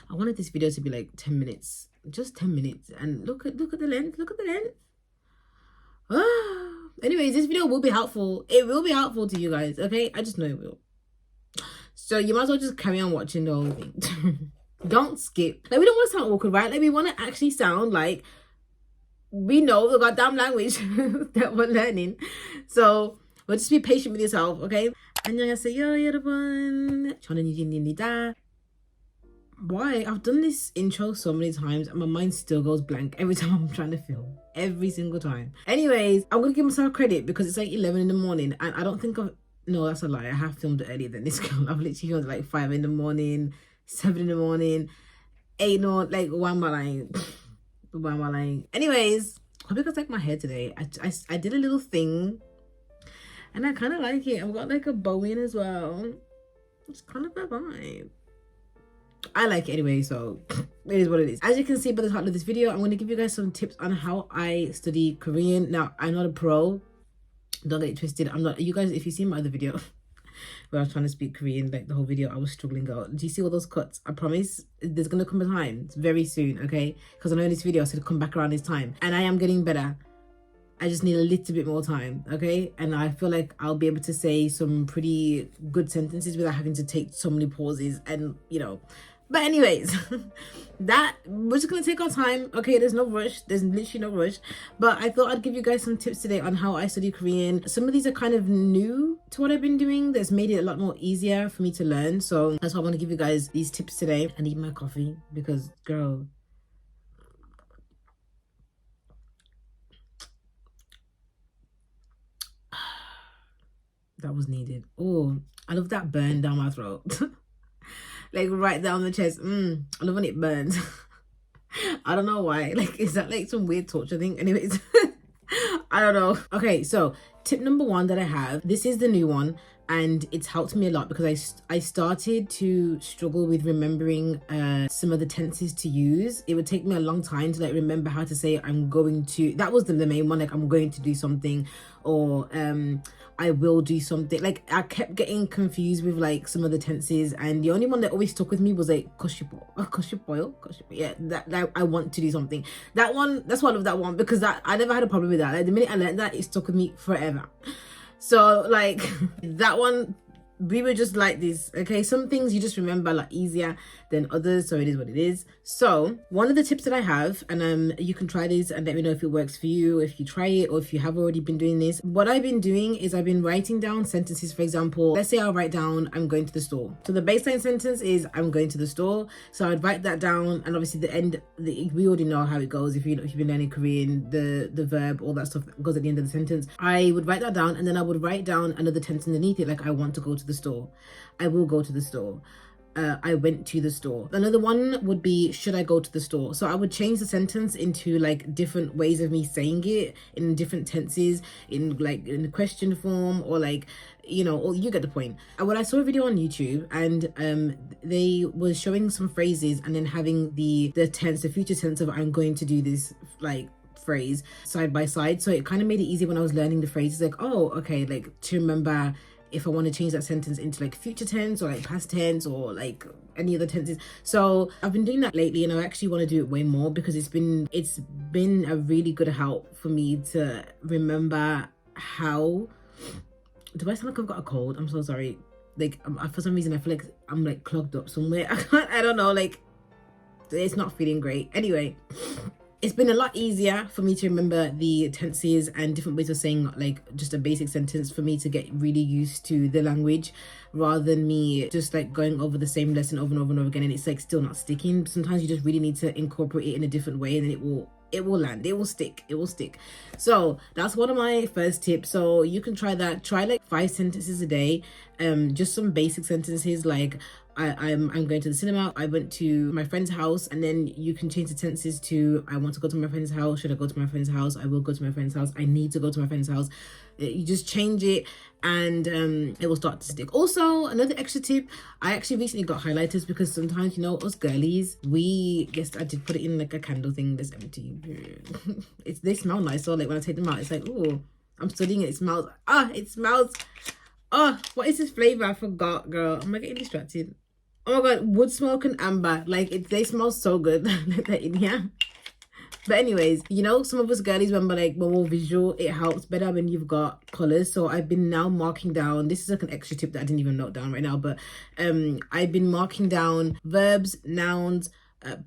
I wanted this video to be like 10 minutes, just 10 minutes. And look at the length, look at the length. Anyways, this video will be helpful. It will be helpful to you guys, okay? I just know it will. So you might as well just carry on watching the whole thing. Don't skip. Like, we don't want to sound awkward, right? Like, we want to actually sound like we know the goddamn language that we're learning. So but just be patient with yourself, okay? 안녕하세요, 여러분. 저는 유진입니다. Why? I've done this intro so many times and my mind still goes blank every time I'm trying to film. Every single time. Anyways, I'm going to give myself credit because it's like 11 in the morning and I don't think I've... No, that's a lie. I have filmed earlier than this girl. I've literally filmed like 5 in the morning, 7 in the morning, 8 no, like, why am I lying? Why am I lying? Anyways, I hope you guys like my hair today. I did a little thing and I kind of like it. I've got like a bow in as well. It's kind of a vibe. I like it anyway, so it is what it is. As you can see by the title of this video, I'm going to give you guys some tips on how I study Korean. Now, I'm not a pro. Don't get it twisted. I'm not. You guys, if you see my other video where I was trying to speak Korean, like the whole video, I was struggling, girl. Do you see all those cuts? I promise there's going to come a time. It's very soon, okay? Because I know in this video I said come back around this time. And I am getting better. I just need a little bit more time, okay? And I feel like I'll be able to say some pretty good sentences without having to take so many pauses and, you know. But anyways, we're just gonna take our time, okay? There's no rush. There's literally no rush. But I thought I'd give you guys some tips today on how I study Korean. Some of these are kind of new to what I've been doing. That's made it a lot more easier for me to learn. So that's why I want to give you guys these tips today. I need my coffee because, girl, that was needed. Oh, I love that burn down my throat. Like right down the chest. I love when it burns. I don't know why. Like, is that like some weird torture thing? Anyways, I don't know. Okay, so tip number 1 that I have, this is the new one and it's helped me a lot because I started to struggle with remembering some of the tenses to use. It would take me a long time to like remember how to say I'm going to. That was the main one, like I'm going to do something, or I will do something. Like I kept getting confused with like some of the tenses, and the only one that always stuck with me was like koshipo. Yeah, that I want to do something. That one, that's why I love that one, because I never had a problem with that. Like the minute I learned that, it stuck with me forever. So like that one, we were just like this, okay? Some things you just remember a lot easier than others, so it is what it is. So one of the tips that I have, and you can try this and let me know if it works for you, if you try it, or if you have already been doing this. What I've been doing is I've been writing down sentences. For example, let's say I'll write down I'm going to the store. So the baseline sentence is I'm going to the store. So I'd write that down, and obviously the end, we already know how it goes. If you've been learning Korean, the verb, all that stuff goes at the end of the sentence. I would write that down, and then I would write down another tense underneath it, like I want to go to the store, I will go to the store, I went to the store. Another one would be should I go to the store. So I would change the sentence into like different ways of me saying it in different tenses, in the question form, or like, you know, or you get the point. When I saw a video on YouTube and they were showing some phrases and then having the future tense of I'm going to do this, like, phrase side by side. So it kind of made it easy when I was learning the phrases, like, oh, okay, like to remember if I want to change that sentence into like future tense or like past tense or like any other tenses. So I've been doing that lately, and I actually want to do it way more because it's been a really good help for me to remember how. Do I sound like I've got a cold? I'm so sorry. Like for some reason I feel like I'm like clogged up somewhere. I don't know, like it's not feeling great. Anyway, it's been a lot easier for me to remember the tenses and different ways of saying like just a basic sentence for me to get really used to the language, rather than me just like going over the same lesson over and over and over again and it's like still not sticking. Sometimes you just really need to incorporate it in a different way and then it will land, it will stick. So that's one of my first tips. So you can try that. Try like 5 sentences a day, just some basic sentences like I'm going to the cinema, I went to my friend's house, and then you can change the tenses to I want to go to my friend's house, should I go to my friend's house, I will go to my friend's house, I need to go to my friend's house. You just change it and it will start to stick. Also, another extra tip, I actually recently got highlighters because sometimes, you know, us girlies, I did put it in like a candle thing that's empty. They smell nice, so like when I take them out, it's like, oh, I'm studying it, it smells, oh, what is this flavor? I forgot, girl. Am I getting distracted? Oh my god, wood smoke and amber, like they smell so good. They're in here. But anyways, you know, some of us girlies, when we're like more visual, it helps better when you've got colors. So I've been now marking down, this is like an extra tip that I didn't even note down right now, but I've been marking down verbs, nouns,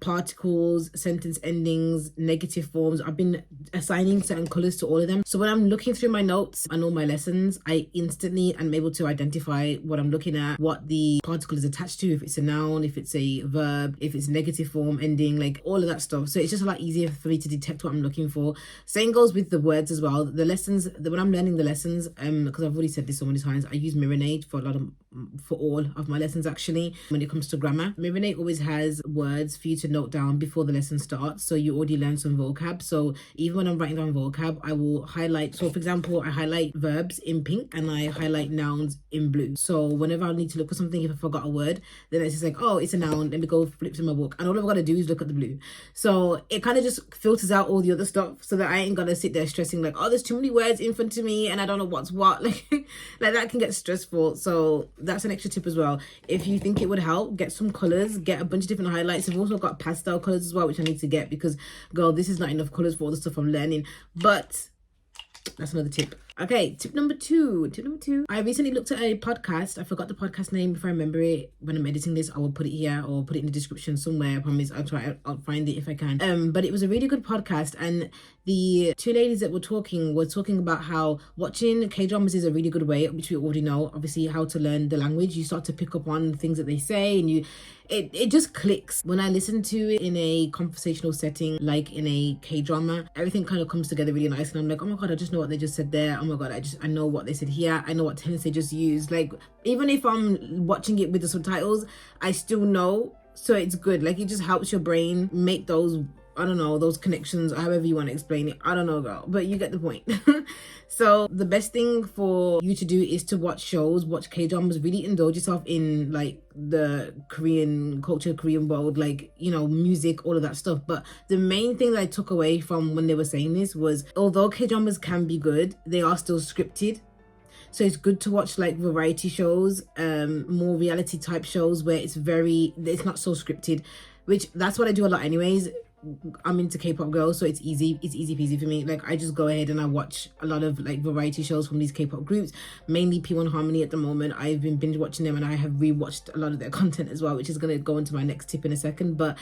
particles, sentence endings, negative forms. I've been assigning certain colors to all of them. So when I'm looking through my notes and all my lessons, I instantly am able to identify what I'm looking at, what the particle is attached to, if it's a noun, if it's a verb, if it's negative form ending, like all of that stuff. So it's just a lot easier for me to detect what I'm looking for. Same goes with the words as well. The lessons, when I'm learning the lessons, because I've already said this so many times, I use Mirronade for all of my lessons actually. When it comes to grammar, Mirronade always has words for you to note down before the lesson starts, so you already learn some vocab. So even when I'm writing down vocab, I will highlight. So for example, I highlight verbs in pink and I highlight nouns in blue. So whenever I need to look for something, if I forgot a word, then it's just like, oh, it's a noun, let me go flip to my book, and all I've got to do is look at the blue. So it kind of just filters out all the other stuff, so that I ain't gonna sit there stressing like, oh, there's too many words in front of me and I don't know what's what. Like that can get stressful. So that's an extra tip as well. If you think it would help, get some colors, get a bunch of different highlights. I've also got pastel colors as well, which I need to get, because girl, this is not enough colors for all the stuff I'm learning. But that's another tip. Okay, tip number two. I recently looked at a podcast. I forgot the podcast name. If I remember it when I'm editing this, I will put it here or put it in the description somewhere. I promise I'll find it if I can. But it was a really good podcast, and the two ladies that were talking about how watching K-dramas is a really good way, which we already know, obviously, how to learn the language. You start to pick up on things that they say, and it just clicks. When I listen to it in a conversational setting, like in a K-drama, everything kind of comes together really nice, and I'm like, oh my god, I just know what they just said there. Oh my god, I know what they said here. I know what tense they just used. Like, even if I'm watching it with the subtitles, I still know. So it's good. Like, it just helps your brain make those, I don't know, those connections, however you want to explain it. I don't know, girl, but you get the point. So the best thing for you to do is to watch shows, watch K-dramas, really indulge yourself in like the Korean culture, Korean world, like, you know, music, all of that stuff. But the main thing that I took away from when they were saying this was, although K-dramas can be good, they are still scripted. So it's good to watch like variety shows, more reality type shows where it's not so scripted, which that's what I do a lot anyways. I'm into K-pop girls, so it's easy peasy for me. Like, I just go ahead and I watch a lot of like variety shows from these K-pop groups, mainly P1 Harmony at the moment. I've been binge watching them, and I have rewatched a lot of their content as well, which is going to go into my next tip in a second. But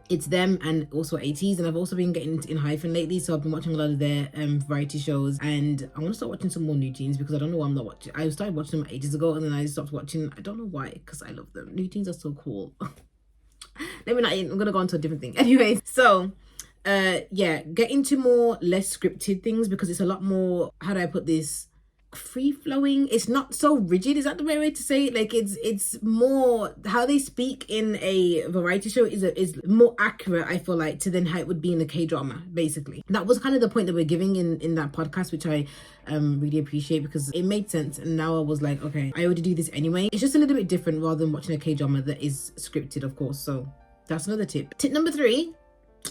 it's them, and also 80s, and I've also been getting in hyphen lately, so I've been watching a lot of their variety shows, and I want to start watching some more New Jeans, because I don't know why I'm not watching. I started watching them ages ago, and then I stopped watching. I don't know why, because I love them. New Jeans are so cool. I'm gonna go on to a different thing. Anyways, so yeah, get into less scripted things, because it's a lot more, how do I put this, free flowing. It's not so rigid. Is that the right way to say it? Like, it's more how they speak in a variety show is more accurate, I feel like, to then how it would be in a K-drama. Basically, that was kind of the point that we're giving in that podcast, which I really appreciate, because it made sense. And now I was like, okay, I already do this anyway. It's just a little bit different rather than watching a K-drama that is scripted, of course. So that's another tip. Tip number 3,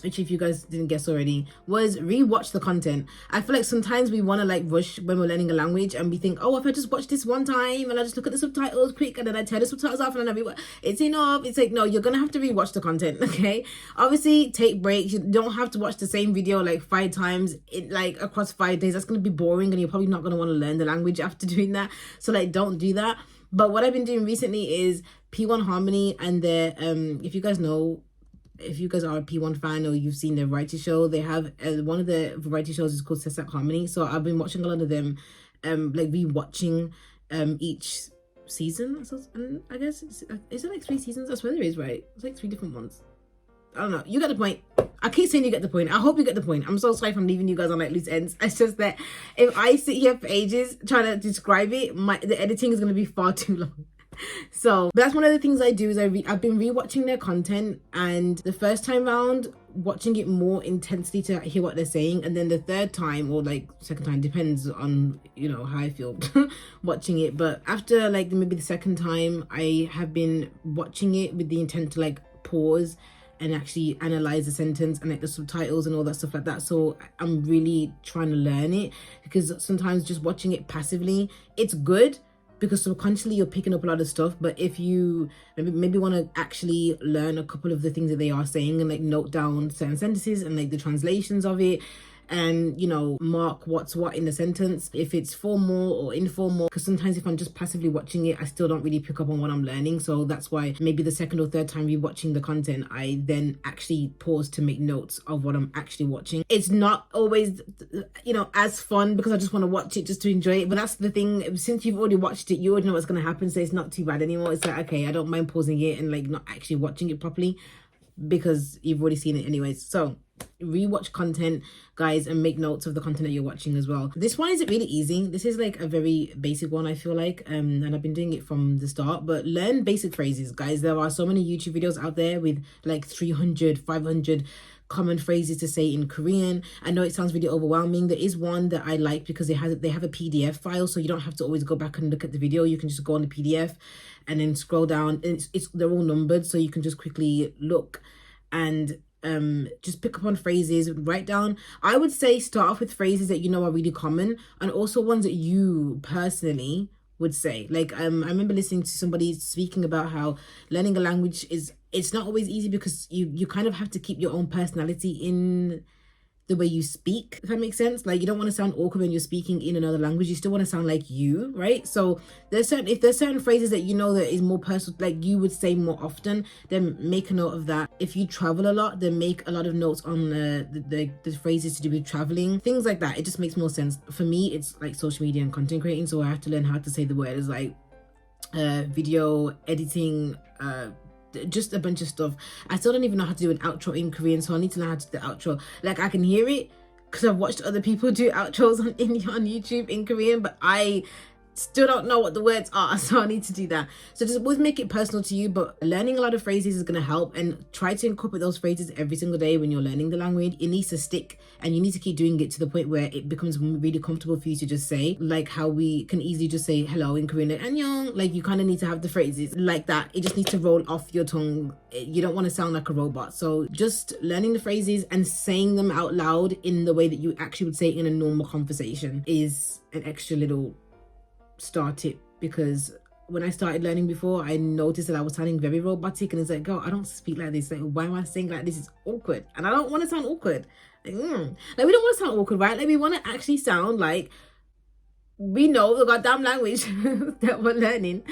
which, if you guys didn't guess already, was rewatch the content. I feel like sometimes we want to like rush when we're learning a language, and we think, oh, if I just watch this one time and I just look at the subtitles quick, and then I turn the subtitles off and then I rewatch, it's enough. It's like, no, you're gonna have to rewatch the content. Okay, obviously take breaks. You don't have to watch the same video like 5 times like across 5 days. That's gonna be boring, and you're probably not gonna want to learn the language after doing that. So like, don't do that. But what I've been doing recently is P1 Harmony, and their if you guys are a P1 fan, or you've seen their variety show, they have one of the variety shows is called Sesak Harmony. So I've been watching a lot of them, like rewatching each season. So, I guess is it like 3 seasons? I swear there is, right? It's like 3 different ones. I don't know. You get the point. I keep saying you get the point. I hope you get the point. I'm so sorry if I'm leaving you guys on like loose ends. It's just that if I sit here for ages trying to describe it, the editing is going to be far too long. So that's one of the things I do, is I've been rewatching their content, and the first time round watching it more intensely to hear what they're saying, and then the third time, or like second time, depends on, you know, how I feel watching it. But after like maybe the second time, I have been watching it with the intent to like pause and actually analyze the sentence and like the subtitles and all that stuff like that. So I'm really trying to learn it, because sometimes just watching it passively, it's good, because subconsciously you're picking up a lot of stuff. But if you maybe want to actually learn a couple of the things that they are saying and like note down certain sentences and like the translations of it, and, you know, mark what's what in the sentence, if it's formal or informal, because sometimes if I'm just passively watching it, I still don't really pick up on what I'm learning. So that's why maybe the second or third time rewatching the content, I then actually pause to make notes of what I'm actually watching. It's not always, you know, as fun because I just want to watch it just to enjoy it. But that's the thing, since you've already watched it, you already know what's going to happen, so it's not too bad anymore. It's like, okay, I don't mind pausing it and like not actually watching it properly because you've already seen it anyways. So rewatch content, guys, and make notes of the content that you're watching as well. This one is really easy. This is like a very basic one, I feel like, and I've been doing it from the start. But learn basic phrases, guys. There are so many YouTube videos out there with like 300, 500 common phrases to say in Korean. I know it sounds really overwhelming. There is one that I like because they have a PDF file, so you don't have to always go back and look at the video. You can just go on the PDF and then scroll down, and they're all numbered, so you can just quickly look and just pick up on phrases, write down. I would say start off with phrases that you know are really common, and also ones that you personally would say. Like I remember listening to somebody speaking about how learning a language it's not always easy because you kind of have to keep your own personality in the way you speak, if that makes sense. Like, you don't want to sound awkward when you're speaking in another language. You still want to sound like you, right? So if there's certain phrases that you know that is more personal, like you would say more often, then make a note of that. If you travel a lot, then make a lot of notes on the phrases to do with traveling, things like that. It just makes more sense. For me, it's like social media and content creating, so I have to learn how to say the words like video editing, just a bunch of stuff. I still don't even know how to do an outro in Korean, so I need to learn how to do the outro. Like, I can hear it because I've watched other people do outros on YouTube in Korean, but I still don't know what the words are, so I need to do that. So just always make it personal to you, but learning a lot of phrases is going to help, and try to incorporate those phrases every single day when you're learning the language. It needs to stick, and you need to keep doing it to the point where it becomes really comfortable for you to just say, like how we can easily just say hello in Korean, like annyeong. Like, you kind of need to have the phrases like that. It just needs to roll off your tongue. You don't want to sound like a robot. So just learning the phrases and saying them out loud in the way that you actually would say it in a normal conversation is an extra little star tip, because when I started learning before, I noticed that I was sounding very robotic, and it's like, girl, I don't speak like this. Like, why am I saying like this? It's awkward, and I don't want to sound awkward. Like, we don't want to sound awkward, right? Like, we want to actually sound like we know the goddamn language that we're learning.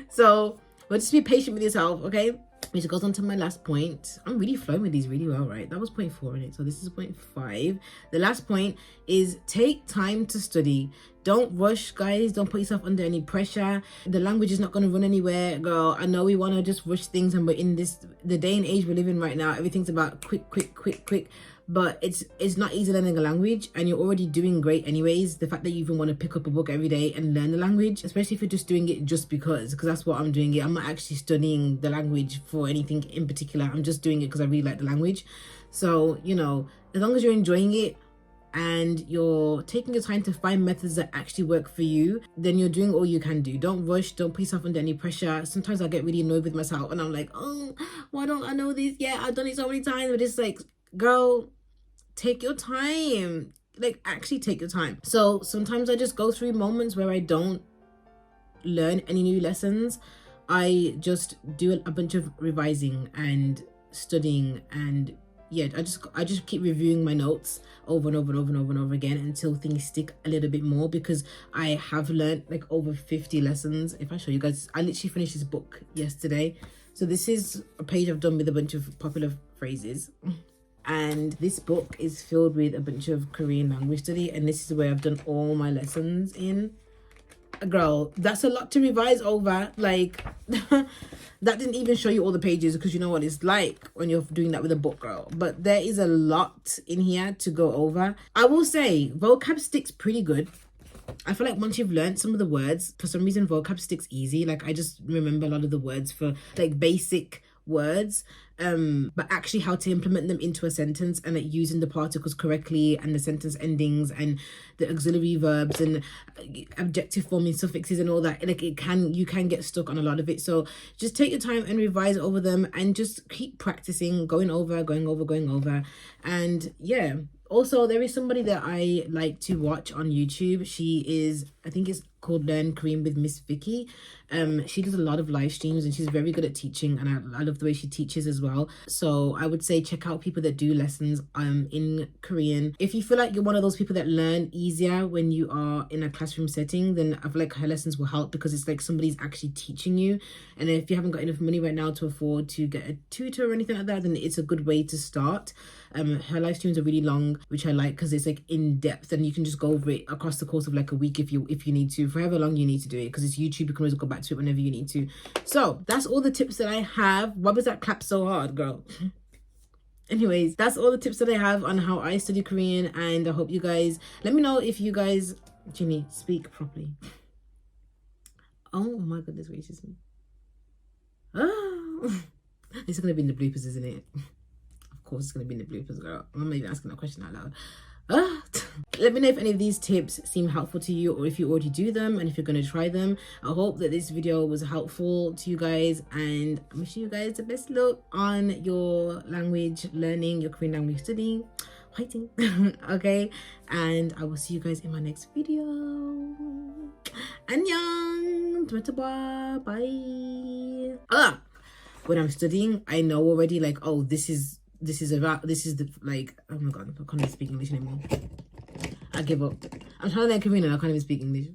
So, but just be patient with yourself, okay? Which goes on to my last point. I'm really flowing with these really well, right? That was point 4 in it, so this is point 5. The last point is take time to study. Don't rush, guys. Don't put yourself under any pressure. The language is not going to run anywhere, girl. I know we want to just rush things, and we're in the day and age we're living right now. Everything's about quick. But it's not easy learning a language, and you're already doing great anyways. The fact that you even want to pick up a book every day and learn the language, especially if you're just doing it just because that's what I'm doing it. I'm not actually studying the language for anything in particular. I'm just doing it because I really like the language. So, you know, as long as you're enjoying it and you're taking your time to find methods that actually work for you, then you're doing all you can do. Don't rush. Don't put yourself under any pressure. Sometimes I get really annoyed with myself, and I'm like, oh, why don't I know this yet? I've done it so many times. But it's like, girl, take your time. Like, actually take your time. So sometimes I just go through moments where I don't learn any new lessons. I just do a bunch of revising and studying, and yeah, I just keep reviewing my notes over and over again until things stick a little bit more, because I have learned like over 50 lessons. If I show you guys, I literally finished this book yesterday. So this is a page I've done with a bunch of popular phrases. And this book is filled with a bunch of Korean language study, and this is where I've done all my lessons in. Girl, that's a lot to revise over. Like, that didn't even show you all the pages, because you know what it's like when you're doing that with a book, girl. But there is a lot in here to go over. I will say vocab sticks pretty good. I feel like once you've learned some of the words, for some reason vocab sticks easy. Like, I just remember a lot of the words for like basic words, but actually how to implement them into a sentence, and like using the particles correctly, and the sentence endings, and the auxiliary verbs, and adjective forming suffixes, and all that. Like, you can get stuck on a lot of it. So just take your time and revise over them, and just keep practicing, going over. And yeah, also there is somebody that I like to watch on YouTube. She is I think it's called Learn Korean with Miss Vicky. She does a lot of live streams and she's very good at teaching, and I love the way she teaches as well. So I would say check out people that do lessons in Korean. If you feel like you're one of those people that learn easier when you are in a classroom setting, then I feel like her lessons will help, because it's like somebody's actually teaching you. And if you haven't got enough money right now to afford to get a tutor or anything like that, then it's a good way to start. Her live streams are really long, which I like, because it's like in depth and you can just go over it across the course of like a week if you need to, for however long you need to do it, because it's YouTube. You can always go back to it whenever you need to. So that's all the tips that I have. Why was that clap so hard, girl? Anyways, that's all the tips that I have on how I study Korean, and I hope you guys, let me know if you guys, Ginny, speak properly. Oh my goodness gracious me. Oh. It's gonna be in the bloopers, isn't it? Of course it's gonna be in the bloopers, girl. I'm not even asking that question out loud. Let me know if any of these tips seem helpful to you, or if you already do them and if you're going to try them. I hope that this video was helpful to you guys, and I'm wishing you guys the best luck on your language learning, your Korean language studying. Fighting. Okay, and I will see you guys in my next video. Annyeong. Bye. When I'm studying, I know already, like, oh, this is the, like, oh my god, I can't even speak English anymore. I give up. I'm trying to learn Korean and I can't even speak English.